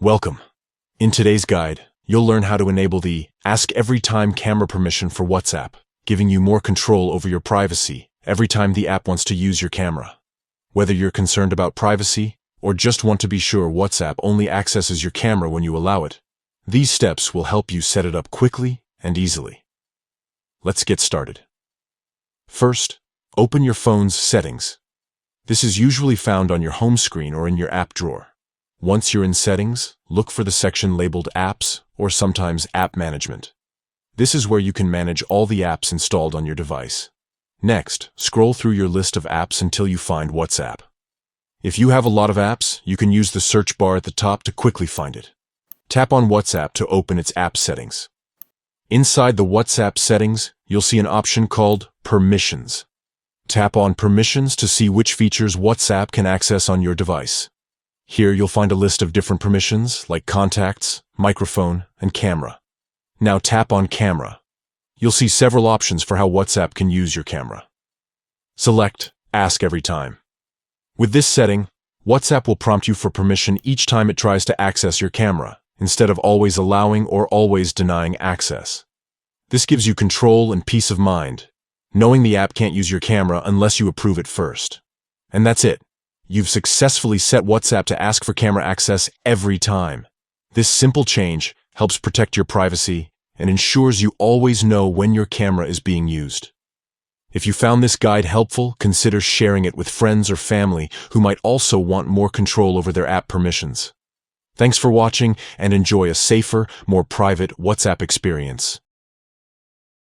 Welcome. In today's guide, you'll learn how to enable the Ask Every Time camera permission for WhatsApp, giving you more control over your privacy every time the app wants to use your camera. Whether you're concerned about privacy or just want to be sure WhatsApp only accesses your camera when you allow it, these steps will help you set it up quickly and easily. Let's get started. First, open your phone's settings. This is usually found on your home screen or in your app drawer. Once you're in Settings, look for the section labeled Apps or sometimes App Management. This is where you can manage all the apps installed on your device. Next, scroll through your list of apps until you find WhatsApp. If you have a lot of apps, you can use the search bar at the top to quickly find it. Tap on WhatsApp to open its app settings. Inside the WhatsApp settings, you'll see an option called Permissions. Tap on Permissions to see which features WhatsApp can access on your device. Here you'll find a list of different permissions like contacts, microphone, and camera. Now tap on Camera. You'll see several options for how WhatsApp can use your camera. Select Ask Every Time. With this setting, WhatsApp will prompt you for permission each time it tries to access your camera, instead of always allowing or always denying access. This gives you control and peace of mind, knowing the app can't use your camera unless you approve it first. And that's it. You've successfully set WhatsApp to ask for camera access every time. This simple change helps protect your privacy and ensures you always know when your camera is being used. If you found this guide helpful, consider sharing it with friends or family who might also want more control over their app permissions. Thanks for watching and enjoy a safer, more private WhatsApp experience.